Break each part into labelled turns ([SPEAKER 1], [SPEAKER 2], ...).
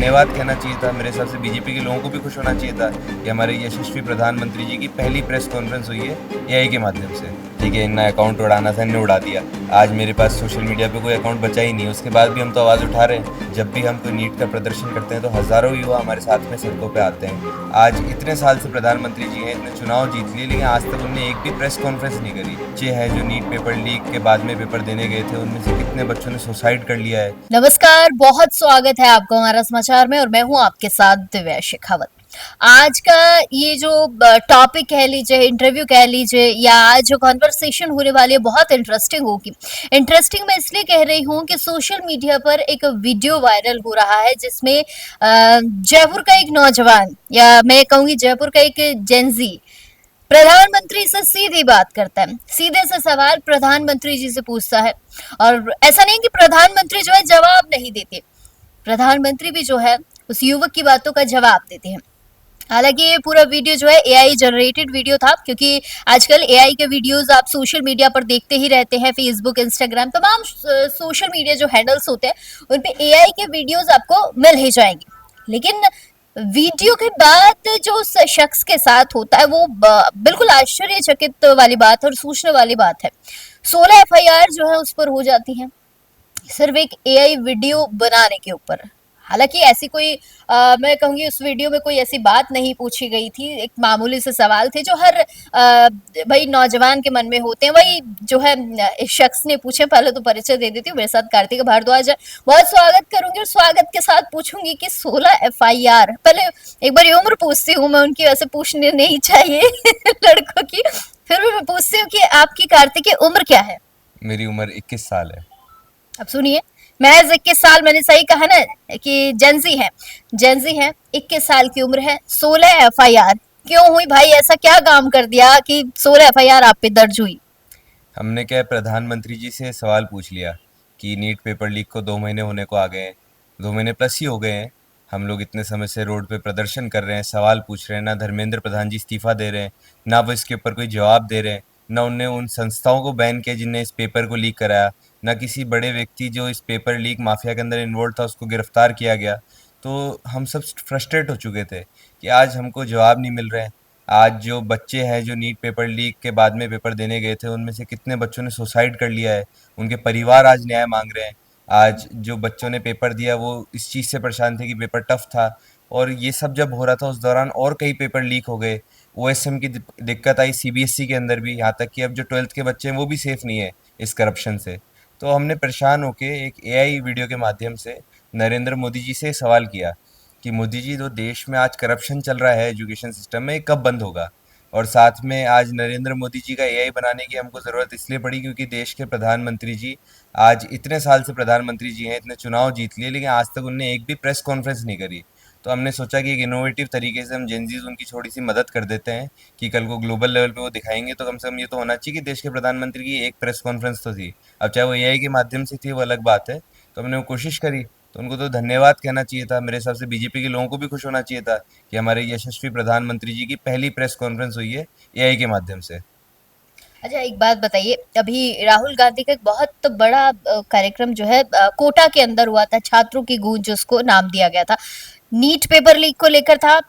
[SPEAKER 1] धन्यवाद कहना चाहिए था। मेरे हिसाब से बीजेपी के लोगों को भी खुश होना चाहिए था कि हमारे यशस्वी प्रधानमंत्री जी की पहली प्रेस कॉन्फ्रेंस हुई है एआई के माध्यम से। ठीक है, इनका अकाउंट उड़ाना था, इनने उड़ा दिया। आज मेरे पास सोशल मीडिया पे कोई अकाउंट बचा ही नहीं, उसके बाद भी हम तो आवाज़ उठा रहे हैं। जब भी हम कोई नीट का प्रदर्शन करते हैं तो हज़ारों युवा हमारे साथ में सड़कों पे आते हैं। आज इतने साल से प्रधानमंत्री जी हैं, इतने चुनाव जीत लिए, लेकिन आज तक उन्होंने एक भी प्रेस कॉन्फ्रेंस नहीं करी। बच्चे हैं जो नीट पेपर लीक के बाद में पेपर देने गए थे, उनमें से कितने बच्चों ने सुसाइड कर लिया है।
[SPEAKER 2] नमस्कार, बहुत स्वागत है आपका हमारा समाचार में और मैं हूं आपके साथ दिव्या शेखावत। आज का ये जो टॉपिक कह लीजिए, इंटरव्यू कह लीजिए, या आज जो कॉन्वर्सेशन होने वाली है बहुत इंटरेस्टिंग होगी। इंटरेस्टिंग मैं इसलिए कह रही हूँ कि सोशल मीडिया पर एक वीडियो वायरल हो रहा है जिसमें जयपुर का एक नौजवान, या मैं कहूँगी जयपुर का एक जेंजी, प्रधानमंत्री से सीधी बात करता है, सीधे से सवाल प्रधानमंत्री जी से पूछता है। और ऐसा नहीं कि प्रधानमंत्री जो है जवाब नहीं देते, प्रधानमंत्री भी जो है उस युवक की बातों का जवाब देते हैं। हालांकि ये पूरा वीडियो जो है एआई जनरेटेड वीडियो था, क्योंकि आजकल एआई के वीडियोस आप सोशल मीडिया पर देखते ही रहते हैं। फेसबुक, इंस्टाग्राम, तमाम सोशल मीडिया जो हैंडल्स होते हैं उन पे एआई के वीडियोस आपको मिल ही जाएंगे। लेकिन वीडियो के बाद जो उस शख्स के साथ होता है वो बिल्कुल आश्चर्यचकित वाली बात है और सोचने वाली बात है। 16 एफआईआर जो है उस पर हो जाती हैं सिर्फ एक एआई वीडियो बनाने के ऊपर। हालांकि ऐसी कोई मैं कहूंगी उस वीडियो में कोई ऐसी बात नहीं पूछी गई थी, एक मामूली से सवाल थे जो हर भाई नौजवान के मन में होते हैं, वही जो है इस शख्स ने पूछे। पहले तो परिचय दे देती हूँ, मेरे साथ कार्तिक भारद्वाज है। बहुत स्वागत करूंगी और स्वागत के साथ पूछूंगी कि 16 एफआईआर, पहले एक बार उम्र पूछती हूँ मैं उनकी, वैसे पूछने नहीं चाहिए लड़कों की, फिर भी मैं पूछती हूँ कि आपकी कार्तिक की उम्र क्या है?
[SPEAKER 1] मेरी उम्र 21 साल है।
[SPEAKER 2] अब सुनिए, महज 21 साल, मैंने सही कहा ना कि जेंजी है, जेंजी है, 21 साल की उम्र है, 16 एफआईआर क्यों हुई भाई? ऐसा क्या काम कर दिया कि 16 एफआईआर आप पे दर्ज हुई?
[SPEAKER 1] हमने क्या है, प्रधानमंत्री जी से सवाल पूछ लिया कि नीट पेपर लीक को 2 महीने होने को आ गए हैं, 2 महीने प्लस ही हो गए हैं। हम लोग इतने समय से रोड पे प्रदर्शन कर रहे हैं, सवाल पूछ रहे हैं, ना धर्मेंद्र प्रधान जी इस्तीफा दे रहे हैं, ना वो इसके ऊपर कोई जवाब दे रहे हैं, ना उनने उन संस्थाओं को बैन किया जिनने इस पेपर को लीक कराया, ना किसी बड़े व्यक्ति जो इस पेपर लीक माफिया के अंदर इन्वॉल्व था उसको गिरफ्तार किया गया। तो हम सब फ्रस्ट्रेट हो चुके थे कि आज हमको जवाब नहीं मिल रहे हैं। आज जो बच्चे हैं जो नीट पेपर लीक के बाद में पेपर देने गए थे, उनमें से कितने बच्चों ने सुसाइड कर लिया है, उनके परिवार आज न्याय मांग रहे हैं। आज जो बच्चों ने पेपर दिया वो इस चीज़ से परेशान थे कि पेपर टफ था, और ये सब जब हो रहा था उस दौरान और कई पेपर लीक हो गए। ओएसएम की दिक्कत आई सीबीएसई के अंदर भी, यहाँ तक कि अब जो 12th के बच्चे हैं वो भी सेफ नहीं है इस करप्शन से। तो हमने परेशान होके एक एआई वीडियो के माध्यम से नरेंद्र मोदी जी से सवाल किया कि मोदी जी, जो देश में आज करप्शन चल रहा है एजुकेशन सिस्टम में, ये कब बंद होगा? और साथ में आज नरेंद्र मोदी जी का एआई बनाने की हमको ज़रूरत इसलिए पड़ी क्योंकि देश के प्रधानमंत्री जी आज इतने साल से प्रधानमंत्री जी हैं, इतने चुनाव जीत लिए, लेकिन आज तक उनने एक भी प्रेस कॉन्फ्रेंस नहीं करी। तो हमने सोचा कि एक इनोवेटिव तरीके से हम जेनजीज उनकी थोड़ी सी मदद कर देते हैं कि कल को ग्लोबल लेवल पे वो दिखाएंगे तो कम से कम ये तो होना चाहिए कि देश के प्रधानमंत्री की एक प्रेस कॉन्फ्रेंस तो थी। अब चाहे वो एआई के माध्यम से थी वो अलग बात है। तो हमने वो कोशिश करी, तो उनको तो धन्यवाद कहना चाहिए था। मेरे हिसाब से बीजेपी के लोगों को भी खुश होना चाहिए था कि हमारे यशस्वी प्रधानमंत्री जी की पहली प्रेस कॉन्फ्रेंस हुई है एआई के माध्यम से।
[SPEAKER 2] अच्छा, एक बात बताइए, अभी राहुल गांधी का एक बहुत बड़ा कार्यक्रम जो है कोटा के अंदर हुआ था, छात्रों की गूंज उसको नाम दिया गया था, नीट पेपर लीक को लेकर था।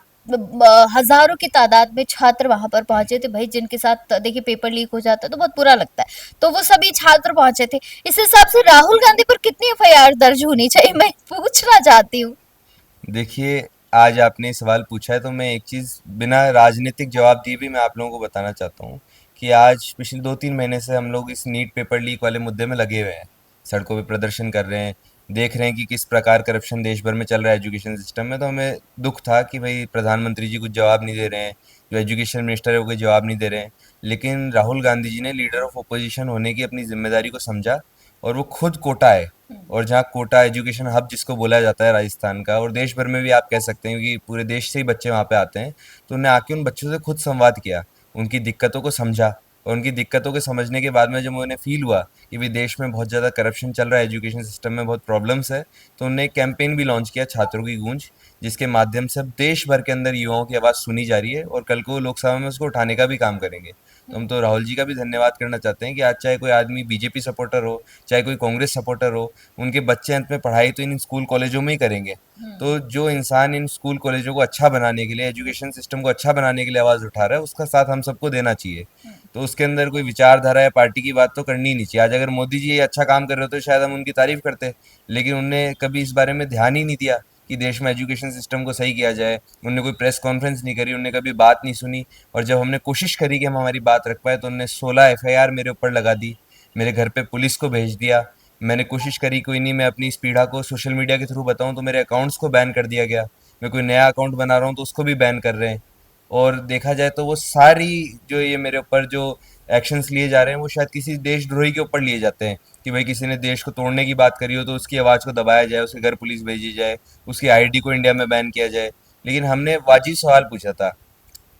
[SPEAKER 2] हजारों की तादाद में छात्र वहां पर पहुंचे थे भाई, जिनके साथ देखिए पेपर लीक हो जाता है तो बहुत बुरा लगता है। तो वो सभी छात्र पहुंचे थे। इस हिसाब से राहुल गांधी पर कितनी एफआईआर दर्ज होनी चाहिए, मैं पूछना चाहती हूँ।
[SPEAKER 1] देखिए, आज आपने सवाल पूछा है तो मैं एक चीज़ बिना राजनीतिक जवाब दिए भी मैं आप लोगों को बताना चाहता हूँ कि आज पिछले 2-3 महीने से हम लोग इस नीट पेपर लीक वाले मुद्दे में लगे हुए हैं, सड़कों पे प्रदर्शन कर रहे हैं, देख रहे हैं कि किस प्रकार करप्शन देश भर में चल रहा है एजुकेशन सिस्टम में। तो हमें दुख था कि भाई प्रधानमंत्री जी कुछ जवाब नहीं दे रहे हैं, जो एजुकेशन मिनिस्टर है वो कोई जवाब नहीं दे रहे हैं। लेकिन राहुल गांधी जी ने लीडर ऑफ अपोजिशन होने की अपनी जिम्मेदारी को समझा, और वो खुद कोटा है, और जहाँ कोटा एजुकेशन हब जिसको बोला जाता है राजस्थान का, और देश भर में भी आप कह सकते हैं क्योंकि पूरे देश से ही बच्चे वहाँ पे आते हैं, तो उन्हें आके उन बच्चों से खुद संवाद किया, उनकी दिक्कतों को समझा। और उनकी दिक्कतों को समझने के बाद में जब उन्हें फील हुआ कि भाई देश में बहुत ज़्यादा करप्शन चल रहा है, एजुकेशन सिस्टम में बहुत प्रॉब्लम्स है, तो उन्होंने एक कैंपेन भी लॉन्च किया, छात्रों की गूंज, जिसके माध्यम से अब देश भर के अंदर युवाओं की आवाज़ सुनी जा रही है और कल को लोकसभा में उसको उठाने का भी काम करेंगे। तो हम तो राहुल जी का भी धन्यवाद करना चाहते हैं कि आज चाहे कोई आदमी बीजेपी सपोर्टर हो, चाहे कोई कांग्रेस सपोर्टर हो, उनके बच्चे अंत में पढ़ाई तो इन स्कूल कॉलेजों में ही करेंगे। तो जो इंसान इन स्कूल कॉलेजों को अच्छा बनाने के लिए, एजुकेशन सिस्टम को अच्छा बनाने के लिए आवाज़ उठा रहा है, उसका साथ हम सबको देना चाहिए। तो उसके अंदर कोई विचारधारा या पार्टी की बात तो करनी ही नहीं चाहिए। आज अगर मोदी जी ये अच्छा काम कर रहे होते तो शायद हम उनकी तारीफ करते, लेकिन उनने कभी इस बारे में ध्यान ही नहीं दिया कि देश में एजुकेशन सिस्टम को सही किया जाए। उनने कोई प्रेस कॉन्फ्रेंस नहीं करी, उनने कभी बात नहीं सुनी। और जब हमने कोशिश करी कि हम हमारी बात रख पाए तो उनने 16 एफआईआर मेरे ऊपर लगा दी, मेरे घर पे पुलिस को भेज दिया। मैंने कोशिश करी कोई नहीं, मैं अपनी इस पीड़ा को सोशल मीडिया के थ्रू बताऊं, तो मेरे अकाउंट्स को बैन कर दिया गया। मैं कोई नया अकाउंट बना रहा हूँ तो उसको भी बैन कर रहे हैं। और देखा जाए तो वो सारी जो ये मेरे ऊपर जो एक्शंस लिए जा रहे हैं वो शायद किसी देशद्रोही के ऊपर लिए जाते हैं कि भाई किसी ने देश को तोड़ने की बात करी हो तो उसकी आवाज़ को दबाया जाए, उसके घर पुलिस भेजी जाए, उसकी आईडी को इंडिया में बैन किया जाए। लेकिन हमने वाजिब सवाल पूछा था।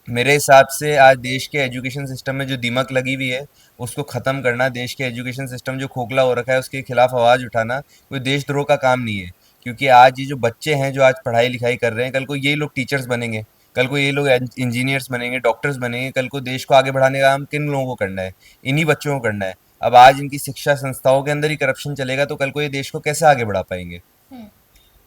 [SPEAKER 1] मेरे हिसाब से आज देश के एजुकेशन सिस्टम में जो दीमक लगी हुई है उसको ख़त्म करना, देश के एजुकेशन सिस्टम जो खोखला हो रखा है उसके खिलाफ आवाज़ उठाना कोई देशद्रोह का काम नहीं है। क्योंकि आज ये जो बच्चे हैं जो आज पढ़ाई लिखाई कर रहे हैं, कल को यही लोग टीचर्स बनेंगे, कल को ये लोग इंजीनियर्स बनेंगे, डॉक्टर्स बनेंगे। कल को देश को आगे बढ़ाने का काम किन लोगों को करना है? इन्हीं बच्चों को करना है। अब आज इनकी शिक्षा संस्थाओं के अंदर ही करप्शन चलेगा तो कल को ये देश को कैसे आगे बढ़ा पाएंगे?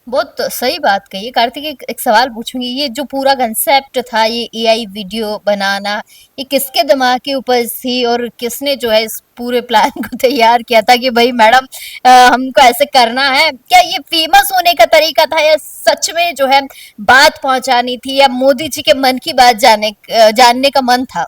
[SPEAKER 2] बहुत सही बात कही कार्तिक। एक सवाल पूछूंगी, ये जो पूरा कंसेप्ट था, ये एआई वीडियो बनाना, ये किसके दिमाग की उपज थी और किसने जो है इस पूरे प्लान को तैयार किया था कि भाई मैडम हमको ऐसे करना है? क्या ये फेमस होने का तरीका था या सच में जो है बात पहुंचानी थी, या मोदी जी के मन की बात जानने का मन था?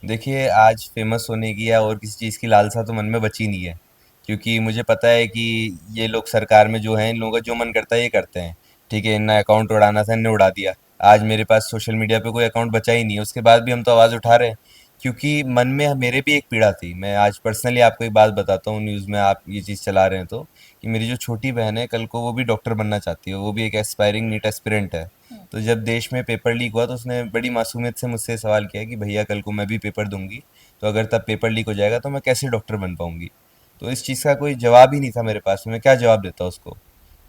[SPEAKER 1] देखिए, आज फेमस होने की या और किसी चीज़ की लालसा तो मन में बची नहीं है। क्योंकि मुझे पता है कि ये लोग सरकार में जो हैं, इन लोगों का जो मन करता है ये करते हैं। ठीक है, इनने अकाउंट उड़ाना था, इनने उड़ा दिया। आज मेरे पास सोशल मीडिया पे कोई अकाउंट बचा ही नहीं है, उसके बाद भी हम तो आवाज़ उठा रहे हैं। क्योंकि मन में मेरे भी एक पीड़ा थी। मैं आज पर्सनली आपको एक बात बताता हूँ, न्यूज़ में आप ये चीज़ चला रहे हैं तो, कि मेरी जो छोटी बहन है कल को वो भी डॉक्टर बनना चाहती है, वो भी एक एस्पायरिंग नीट एस्पिरेंट है। तो जब देश में पेपर लीक हुआ तो उसने बड़ी मासूमियत से मुझसे सवाल किया कि भैया कल को मैं भी पेपर दूंगी, तो अगर तब पेपर लीक हो जाएगा तो मैं कैसे डॉक्टर बन पाऊंगी? तो इस चीज़ का कोई जवाब ही नहीं था मेरे पास में, मैं क्या जवाब देता उसको?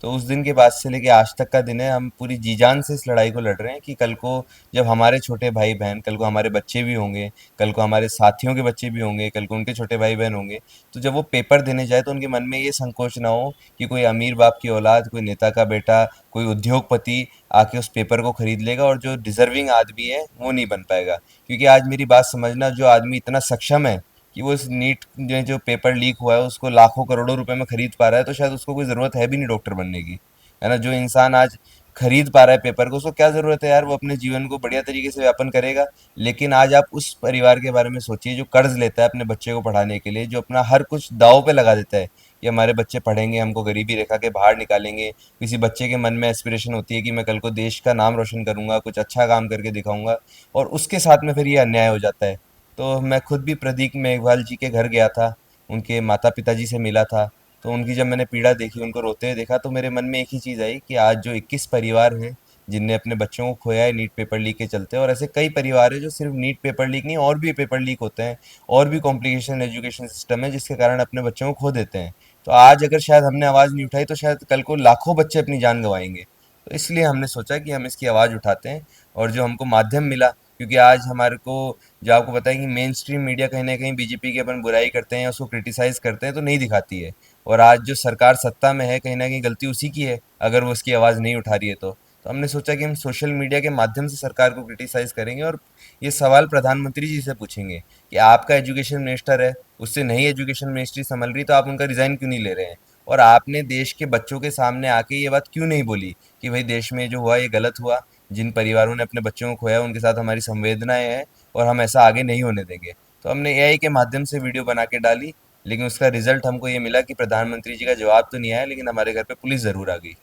[SPEAKER 1] तो उस दिन के बाद से लेके आज तक का दिन है, हम पूरी जी जान से इस लड़ाई को लड़ रहे हैं कि कल को जब हमारे छोटे भाई बहन, कल को हमारे बच्चे भी होंगे, कल को हमारे साथियों के बच्चे भी होंगे, कल को उनके छोटे भाई बहन होंगे, तो जब वो पेपर देने जाए तो उनके मन में ये संकोच ना हो कि कोई अमीर बाप की औलाद, कोई नेता का बेटा, कोई उद्योगपति आके उस पेपर को खरीद लेगा और जो डिजर्विंग आदमी है वो नहीं बन पाएगा। क्योंकि आज मेरी बात समझना, जो आदमी इतना सक्षम है कि वो इस नीट जो पेपर लीक हुआ है उसको लाखों करोड़ों रुपए में खरीद पा रहा है, तो शायद उसको कोई ज़रूरत है भी नहीं डॉक्टर बनने की। है ना? जो इंसान आज खरीद पा रहा है पेपर को, उसको क्या ज़रूरत है यार? वो अपने जीवन को बढ़िया तरीके से व्यापन करेगा। लेकिन आज आप उस परिवार के बारे में सोचिए जो कर्ज लेता है अपने बच्चे को पढ़ाने के लिए, जो अपना हर कुछ दांव पे लगा देता है कि हमारे बच्चे पढ़ेंगे, हमको गरीबी रेखा के बाहर निकालेंगे। किसी बच्चे के मन में एस्पिरेशन होती है कि मैं कल को देश का नाम रोशन करूंगा, कुछ अच्छा काम करके दिखाऊंगा, और उसके साथ में फिर ये अन्याय हो जाता है। तो मैं खुद भी प्रदीप मेघवाल जी के घर गया था, उनके माता पिताजी से मिला था। तो उनकी जब मैंने पीड़ा देखी, उनको रोते हुए देखा, तो मेरे मन में एक ही चीज़ आई कि आज जो 21 परिवार हैं जिनने अपने बच्चों को खोया है नीट पेपर लीक के चलते, और ऐसे कई परिवार हैं जो सिर्फ नीट पेपर लीक नहीं, और भी पेपर लीक होते हैं, और भी कॉम्प्लिकेशन एजुकेशन सिस्टम है जिसके कारण अपने बच्चों को खो देते हैं। तो आज अगर शायद हमने आवाज़ नहीं उठाई तो शायद कल को लाखों बच्चे अपनी जान गंवाएंगे। तो इसलिए हमने सोचा कि हम इसकी आवाज़ उठाते हैं। और जो हमको माध्यम मिला, क्योंकि आज हमारे को, जो आपको पता है कि मेन स्ट्रीम मीडिया कहीं ना कहीं बीजेपी की अपन बुराई करते हैं या उसको क्रिटिसाइज करते हैं तो नहीं दिखाती है। और आज जो सरकार सत्ता में है, कहीं ना कहीं गलती उसी की है अगर वो उसकी आवाज़ नहीं उठा रही है तो हमने सोचा कि हम सोशल मीडिया के माध्यम से सरकार को क्रिटिसाइज करेंगे और ये सवाल प्रधानमंत्री जी से पूछेंगे कि आपका एजुकेशन मिनिस्टर है, उससे नई एजुकेशन मिनिस्ट्री संभल रही, तो आप उनका रिजाइन क्यों नहीं ले रहे हैं? और आपने देश के बच्चों के सामने आके ये बात क्यों नहीं बोली कि भाई देश में जो हुआ ये गलत हुआ, जिन परिवारों ने अपने बच्चों को खोया उनके साथ हमारी संवेदनाएं हैं और हम ऐसा आगे नहीं होने देंगे। तो हमने एआई के माध्यम से वीडियो बना के डाली, लेकिन उसका रिजल्ट हमको ये मिला कि प्रधानमंत्री जी का जवाब तो नहीं आया, लेकिन हमारे घर पे पुलिस ज़रूर आ गई।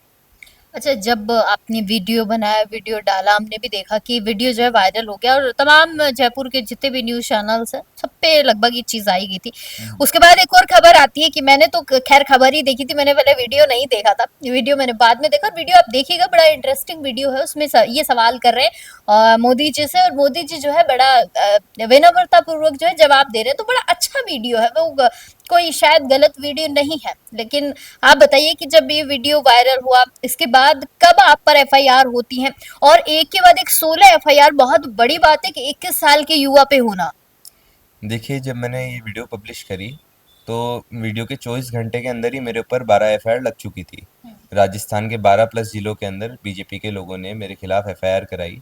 [SPEAKER 2] अच्छा, जब आपने वीडियो बनाया, वीडियो डाला, हमने भी देखा कि वीडियो जो है वायरल हो गया और तमाम जयपुर के जितने भी न्यूज़ चैनल्स हैं, सब पे लगभग ये चीज़ आई गई थी।
[SPEAKER 1] हम्म।
[SPEAKER 2] उसके बाद एक और खबर आती है कि मैंने तो खैर खबर ही देखी थी, मैंने पहले वीडियो नहीं देखा था। वीडियो मैंने बाद में देखा। वीडियो आप देखिएगा, बड़ा इंटरेस्टिंग वीडियो है। उसमें ये सवाल कर रहे हैं मोदी जी से, और मोदी जी जो है बड़ा विनम्रता पूर्वक जो है जवाब दे रहे हैं। तो बड़ा अच्छा वीडियो है वो, कोई शायद गलत वीडियो नहीं है। लेकिन आप बताइए कि जब ये वीडियो वायरल हुआ, इसके बाद कब आप पर एफआईआर होती हैं? और एक के बाद एक 16 एफआईआर, बहुत बड़ी बात है कि 21 साल के युवा पे होना।
[SPEAKER 1] देखिए, जब मैंने ये वीडियो पब्लिश करी, तो वीडियो के 24 घंटे के अंदर ही मेरे ऊपर 12 एफआईआर लग चुकी थी। राजस्थान के 12 प्लस जिलों के अंदर बीजेपी के लोगों ने मेरे खिलाफ एफआईआर कराई।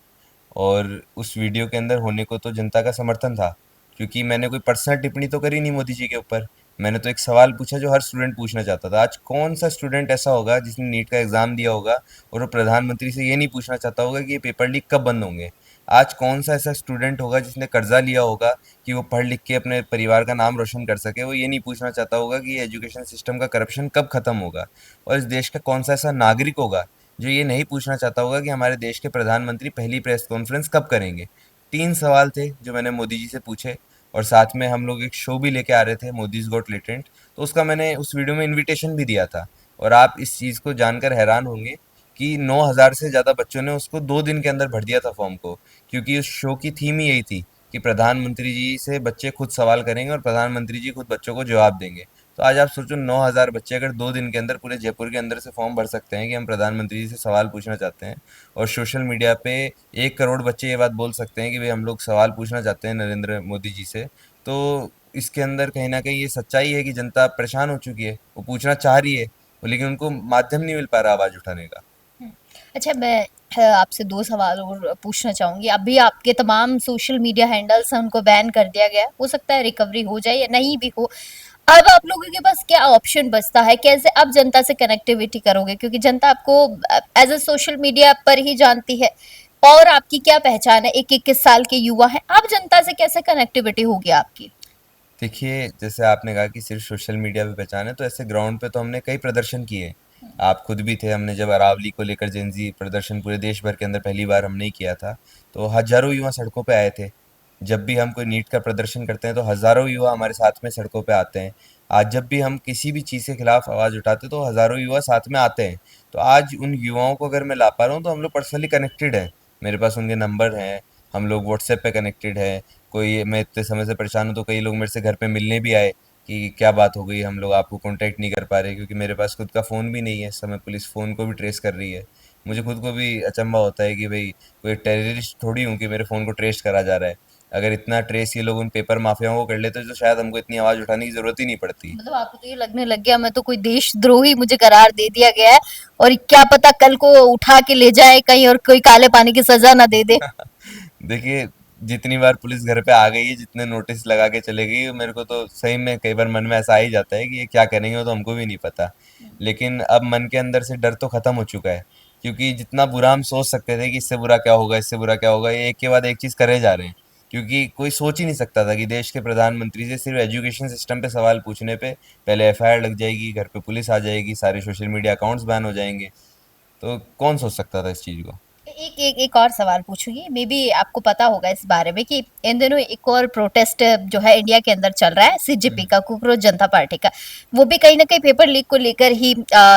[SPEAKER 1] और उस वीडियो के अंदर होने को तो जनता का समर्थन था, क्योंकि मैंने कोई पर्सनल टिप्पणी तो करी नहीं मोदी जी के ऊपर। मैंने तो एक सवाल पूछा जो हर स्टूडेंट पूछना चाहता था। आज कौन सा स्टूडेंट ऐसा होगा जिसने नीट का एग्जाम दिया होगा और वो प्रधानमंत्री से ये नहीं पूछना चाहता होगा कि ये पेपर लीक कब बंद होंगे। आज कौन सा ऐसा स्टूडेंट होगा जिसने कर्जा लिया होगा कि वो पढ़ लिख के अपने परिवार का नाम रोशन कर सके, वो ये नहीं पूछना चाहता होगा कि एजुकेशन सिस्टम का करप्शन कब खत्म होगा। और इस देश का कौन सा ऐसा नागरिक होगा जो ये नहीं पूछना चाहता होगा कि हमारे देश के प्रधानमंत्री पहली प्रेस कॉन्फ्रेंस कब करेंगे। तीन सवाल थे जो मैंने मोदी जी से पूछे। और साथ में हम लोग एक शो भी लेके आ रहे थे, मोदीज गॉट लेटेंट, तो उसका मैंने उस वीडियो में इनविटेशन भी दिया था। और आप इस चीज़ को जानकर हैरान होंगे कि 9,000 से ज़्यादा बच्चों ने उसको 2 दिन के अंदर भर दिया था फॉर्म को, क्योंकि उस शो की थीम ही यही थी कि प्रधानमंत्री जी से बच्चे खुद सवाल करेंगे और प्रधानमंत्री जी खुद बच्चों को जवाब देंगे। तो आज आप सोचो, 9,000 बच्चे अगर 2 दिन के अंदर पूरे जयपुर के अंदर से फॉर्म भर सकते हैं कि हम प्रधानमंत्री जी से सवाल पूछना चाहते हैं, और सोशल मीडिया पे 1 करोड़ बच्चे ये बात बोल सकते हैं कि भाई हम लोग सवाल पूछना चाहते हैं नरेंद्र मोदी जी से, तो इसके अंदर कहीं ना कहीं ये सच्चाई है कि जनता परेशान हो चुकी है, वो पूछना चाह रही है, लेकिन उनको माध्यम नहीं मिल पा रहा आवाज उठाने का।
[SPEAKER 2] हम्म। अच्छा, मैं आपसे दो सवाल और पूछना चाहूंगी। अभी आपके तमाम सोशल मीडिया हैंडल्स हैं उनको बैन कर दिया गया है, हो सकता है रिकवरी हो जाए या नहीं भी हो। अब आप लोगों के पास क्या ऑप्शन बचता है? कैसे आप जनता से कनेक्टिविटी करोगे, क्योंकि जनता आपको एज ए सोशल मीडिया पर ही जानती है, और आपकी क्या पहचान है? एक 21 साल के युवा है, आप जनता से कैसे कनेक्टिविटी होगी आपकी?
[SPEAKER 1] देखिए, जैसे आपने कहा कि सिर्फ सोशल मीडिया पे पहचान है, तो ऐसे ग्राउंड पे तो हमने कई प्रदर्शन किए। आप खुद भी थे, हमने जब अरावली को लेकर जेनजी प्रदर्शन पूरे देश भर के अंदर पहली बार हमने ही किया था, तो हजारों युवा सड़कों पे आए थे। जब भी हम कोई नीट का प्रदर्शन करते हैं तो हजारों युवा हमारे साथ में सड़कों पे आते हैं। आज जब भी हम किसी भी चीज़ के खिलाफ आवाज़ उठाते हैं तो हजारों युवा साथ में आते हैं। तो आज उन युवाओं को अगर मैं ला पा रहा हूँ तो हम लोग पर्सनली कनेक्टेड हैं, मेरे पास उनके नंबर हैं, हम लोग व्हाट्सएप पे कनेक्टेड है। कोई, मैं इतने समय से परेशान हूँ तो कई लोग मेरे से घर पे मिलने भी आए कि क्या बात हो गई, हम लोग आपको कांटेक्ट नहीं कर पा रहे, क्योंकि मेरे पास खुद का फ़ोन भी नहीं है। इस समय पुलिस फ़ोन को भी ट्रेस कर रही है। मुझे खुद को भी अचंभा होता है कि भाई कोई टेररिस्ट थोड़ी हूँ कि मेरे फ़ोन को ट्रेस करा जा रहा है। अगर इतना ट्रेस ये लोग उन पेपर माफियाओं को कर लेते तो शायद हमको इतनी आवाज़ उठाने की ज़रूरत ही नहीं पड़ती।
[SPEAKER 2] मतलब आपको तो ये लगने लग गया मैं तो कोई देशद्रोही, मुझे करार दे दिया गया है, और क्या पता कल को उठा के ले जाए कहीं और कोई काले पानी की सजा ना दे दे।
[SPEAKER 1] देखिए, जितनी बार पुलिस घर पे आ गई है, जितने नोटिस लगा के चले गई, मेरे को तो सही में कई बार मन में ऐसा आ ही जाता है कि ये क्या करेंगे, वो तो हमको भी नहीं पता। लेकिन अब मन के अंदर से डर तो खत्म हो चुका है, क्योंकि जितना बुरा हम सोच सकते थे कि इससे बुरा क्या होगा, इससे बुरा क्या होगा, ये एक के बाद एक चीज करे जा रहे हैं। क्योंकि कोई सोच ही नहीं सकता था कि देश के प्रधानमंत्री से सिर्फ एजुकेशन सिस्टम पे सवाल पूछने पे पहले एफआईआर लग जाएगी, घर पे पुलिस आ जाएगी, सारे सोशल मीडिया अकाउंट्स बैन हो जाएंगे। तो कौन सोच सकता था इस चीज को।
[SPEAKER 2] एक और सवाल पूछूंगी, मे बी आपको पता होगा इस बारे में कि इन दिनों एक और प्रोटेस्ट जो है इंडिया के अंदर चल रहा है, सीजेपी का, कुकरोच जनता पार्टी का। वो भी कहीं ना कहीं पेपर लीक को लेकर ही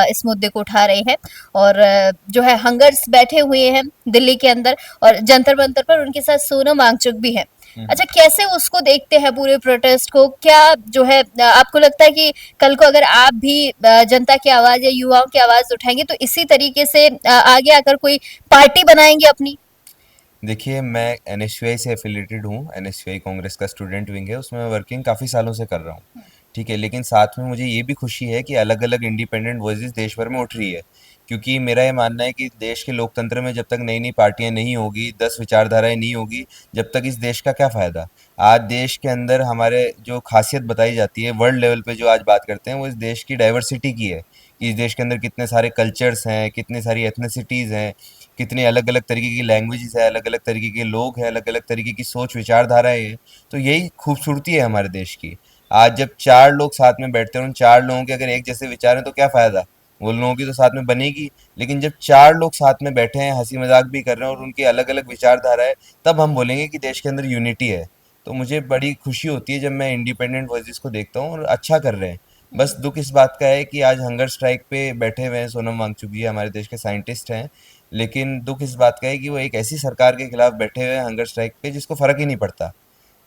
[SPEAKER 2] इस मुद्दे को उठा रहे हैं, और जो है हंगर्स बैठे हुए हैं दिल्ली के अंदर, और जंतर मंतर पर उनके साथ सोनम वांगचुक भी है। अच्छा, कैसे उसको देखते हैं पूरे प्रोटेस्ट को? क्या जो है आपको लगता है कि कल को अगर आप भी जनता की आवाज या युवाओं की आवाज उठाएंगे तो इसी तरीके से आगे आकर कोई पार्टी बनाएंगे अपनी?
[SPEAKER 1] देखिए, मैं एनएसयूआई से एफिलेटेड हूँ। एनएसयूआई कांग्रेस का स्टूडेंट विंग है, उसमें मैं वर्किंग काफ़ी सालों से कर रहा हूँ। ठीक है, लेकिन साथ में मुझे ये भी खुशी है कि अलग अलग इंडिपेंडेंट वॉइसेस देश भर में उठ रही है। क्योंकि मेरा ये मानना है कि देश के लोकतंत्र में जब तक नई नई पार्टियां नहीं होगी, 10 विचारधाराएं नहीं होगी, जब तक इस देश का क्या फ़ायदा। आज देश के अंदर हमारे जो खासियत बताई जाती है, वर्ल्ड लेवल पे जो आज बात करते हैं, वो इस देश की डाइवर्सिटी की है कि इस देश के अंदर कितने सारे कल्चर्स हैं, कितने सारी एथनिसिटीज़ हैं, कितनी अलग अलग तरीके की लैंग्वेजेस है, अलग अलग तरीके के लोग हैं, अलग अलग तरीके की सोच विचारधाराएं हैं। तो यही खूबसूरती है हमारे देश की। आज जब चार लोग साथ में बैठते हैं, उन चार लोगों के अगर एक जैसे विचार हैं तो क्या फ़ायदा। वो लोगों की तो साथ में बनेगी, लेकिन जब चार लोग साथ में बैठे हैं, हंसी मजाक भी कर रहे हैं और उनकी अलग अलग विचारधारा है, तब हम बोलेंगे कि देश के अंदर यूनिटी है। तो मुझे बड़ी खुशी होती है जब मैं इंडिपेंडेंट वॉइसेस को देखता हूँ और अच्छा कर रहे हैं। बस दुख इस बात का है कि आज हंगर स्ट्राइक पे बैठे हुए हैं सोनम वांगचुक जी, हमारे देश के साइंटिस्ट हैं। लेकिन दुख इस बात का है कि वो एक ऐसी सरकार के खिलाफ बैठे हुए हैं हंगर स्ट्राइक पे जिसको फर्क ही नहीं पड़ता।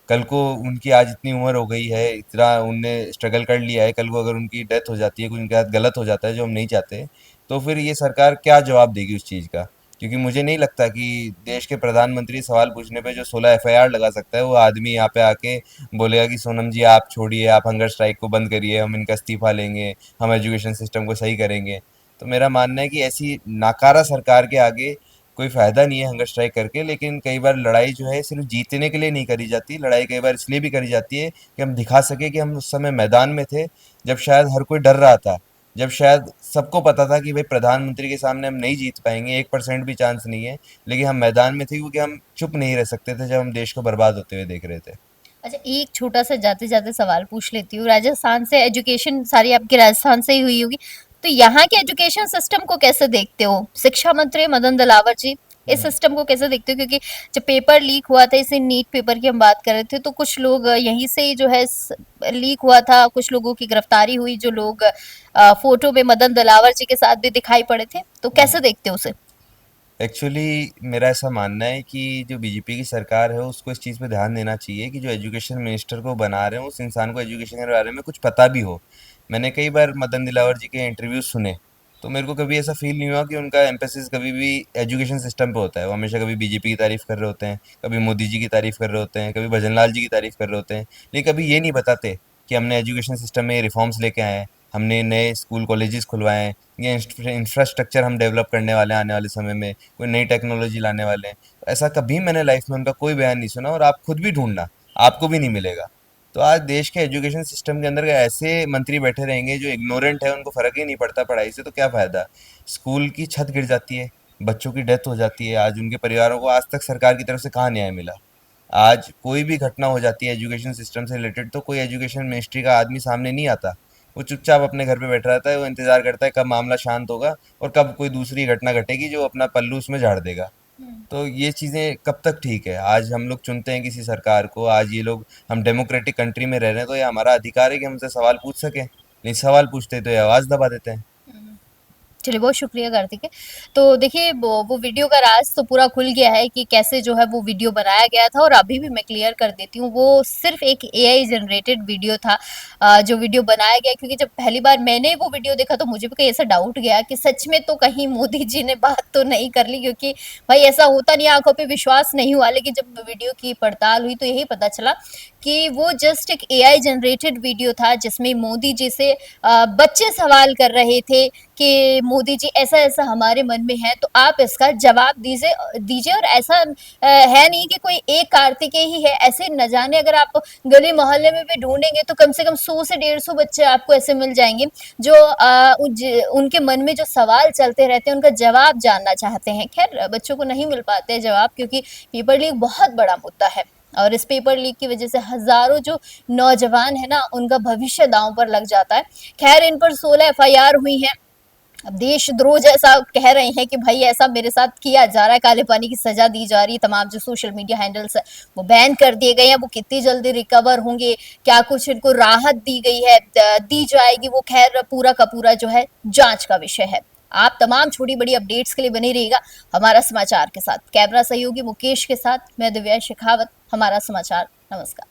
[SPEAKER 1] कल को उनकी आज इतनी उम्र हो गई है, इतना उनने स्ट्रगल कर लिया है, कल को अगर उनकी डेथ हो जाती है, कुछ उनके साथ गलत हो जाता है जो हम नहीं चाहते, तो फिर ये सरकार क्या जवाब देगी उस चीज़ का। क्योंकि मुझे नहीं लगता कि देश के प्रधानमंत्री सवाल पूछने पे जो 16 एफआईआर लगा सकता है वो आदमी यहाँ पे आके बोलेगा कि सोनम जी आप छोड़िए, आप हंगर स्ट्राइक को बंद करिए, हम इनका इस्तीफा लेंगे, हम एजुकेशन सिस्टम को सही करेंगे। तो मेरा मानना है कि ऐसी नाकारा सरकार के आगे कोई फायदा नहीं है हंगर स्ट्राइक करके। लेकिन कई बार लड़ाई जो है सिर्फ जीतने के लिए नहीं करी जाती, लड़ाई कई बार इसलिए भी करी जाती है कि हम दिखा सके कि हम उस समय मैदान में थे, जब शायद हर कोई डर रहा था, जब शायद सबको पता था कि भाई प्रधानमंत्री के सामने हम नहीं जीत पाएंगे, 1% भी चांस नहीं है, लेकिन हम मैदान में थे क्योंकि हम चुप नहीं रह सकते थे जब हम देश को बर्बाद होते हुए देख रहे थे।
[SPEAKER 2] अच्छा, एक छोटा सा जाते जाते सवाल पूछ लेती हूँ। राजस्थान से एजुकेशन सारी आपकी राजस्थान से ही हुई होगी, तो यहाँ के एजुकेशन सिस्टम को कैसे देखते हो? शिक्षा मंत्री मदन दलावर जी, इस
[SPEAKER 1] हम्म।
[SPEAKER 2] सिस्टम को कैसे देखते हो? क्योंकि जब पेपर लीक हुआ था, इसे नीट पेपर की हम बात कर रहे थे, तो कुछ लोग यहीं से ही जो है लीक हुआ था, कुछ लोगों की गिरफ्तारी हुई, जो लोग फोटो में मदन दलावर जी के साथ भी दिखाई पड़े थे, तो कैसे देखते हो उसे?
[SPEAKER 1] एक्चुअली मेरा ऐसा मानना है कि जो बीजेपी की सरकार है उसको इस चीज़ पे ध्यान देना चाहिए कि जो एजुकेशन मिनिस्टर को बना रहे हो उस इंसान को एजुकेशन के बारे में कुछ पता भी हो। मैंने कई बार मदन दिलावर जी के इंटरव्यू सुने, तो मेरे को कभी ऐसा फील नहीं हुआ कि उनका एम्फेसिस कभी भी एजुकेशन सिस्टम पे होता है। वो हमेशा कभी बीजेपी की तारीफ कर रहे होते हैं, कभी मोदी जी की तारीफ कर रहे होते हैं, कभी भजनलाल जी की तारीफ कर रहे होते हैं, लेकिन कभी ये नहीं बताते कि हमने एजुकेशन सिस्टम में रिफॉर्म्स लेके आए हैं, हमने नए स्कूल कॉलेजेस खुलवाए हैं, ये इंफ्रास्ट्रक्चर हम डेवलप करने वाले हैं आने वाले समय में, कोई नई टेक्नोलॉजी लाने वाले हैं। तो ऐसा कभी मैंने लाइफ में उनका कोई बयान नहीं सुना, और आप खुद भी ढूंढना, आपको भी नहीं मिलेगा। तो आज देश के एजुकेशन सिस्टम के अंदर ऐसे मंत्री बैठे रहेंगे जो इग्नोरेंट है, उनको फर्क ही नहीं पड़ता पढ़ाई से, तो क्या फायदा। स्कूल की छत गिर जाती है, बच्चों की डेथ हो जाती है, आज उनके परिवारों को आज तक सरकार की तरफ से कहाँ न्याय मिला। आज कोई भी घटना हो जाती है एजुकेशन सिस्टम से रिलेटेड तो कोई एजुकेशन मिनिस्ट्री का आदमी सामने नहीं आता। वो चुपचाप अपने घर पे बैठा रहता है, वो इंतजार करता है कब मामला शांत होगा और कब कोई दूसरी घटना घटेगी जो अपना पल्लू उसमें झाड़ देगा। तो ये चीज़ें कब तक ठीक है। आज हम लोग चुनते हैं किसी सरकार को, आज ये लोग, हम डेमोक्रेटिक कंट्री में रह रहे हैं, तो ये हमारा अधिकार है कि हमसे सवाल पूछ सकें, नहीं सवाल पूछते तो ये आवाज़ दबा देते हैं।
[SPEAKER 2] चलिए, बहुत शुक्रिया कार्तिक है। तो देखिए, वो वीडियो का राज तो पूरा खुल गया है कि कैसे जो है वो वीडियो बनाया गया था, और अभी भी मैं क्लियर कर देती हूँ, वो सिर्फ एक एआई जनरेटेड वीडियो था, जो वीडियो बनाया गया। क्योंकि जब पहली बार मैंने वो वीडियो देखा तो मुझे भी कहीं ऐसा डाउट गया कि सच में तो कहीं मोदी जी ने बात तो नहीं कर ली, क्योंकि भाई ऐसा होता नहीं, आंखों पे विश्वास नहीं हुआ। लेकिन जब वीडियो की पड़ताल हुई तो यही पता चला कि वो जस्ट एक एआई जनरेटेड वीडियो था, जिसमें मोदी जी से बच्चे सवाल कर रहे थे कि मोदी जी ऐसा ऐसा हमारे मन में है, तो आप इसका जवाब दीजिए दीजिए। और ऐसा है नहीं कि कोई एक कार्तिकेय ही है, ऐसे न जाने अगर आप गली मोहल्ले में भी ढूंढेंगे तो कम से कम 100 से 150 बच्चे आपको ऐसे मिल जाएंगे जो उनके मन में जो सवाल चलते रहते हैं उनका जवाब जानना चाहते हैं। खैर, बच्चों को नहीं मिल पाते हैं जवाब, क्योंकि पेपर लीक बहुत बड़ा मुद्दा है, और इस पेपर लीक की वजह से हजारों जो नौजवान है ना, उनका भविष्य दांव पर लग जाता है। खैर, इन पर 16 एफआईआर हुई हैं। अब देशद्रोह जैसा कह रहे हैं कि भाई ऐसा मेरे साथ किया जा रहा है, काले पानी की सजा दी जा रही है। तमाम जो सोशल मीडिया हैंडल्स है वो बैन कर दिए गए हैं, वो कितनी जल्दी रिकवर होंगे, क्या कुछ इनको राहत दी गई है, दी जाएगी, वो खैर पूरा का पूरा जो है जांच का विषय है। आप तमाम छोटी बड़ी अपडेट्स के लिए बने रहिएगा हमारा समाचार के साथ। कैमरा सहयोगी मुकेश के साथ मैं दिव्या शेखावत, हमारा समाचार। नमस्कार।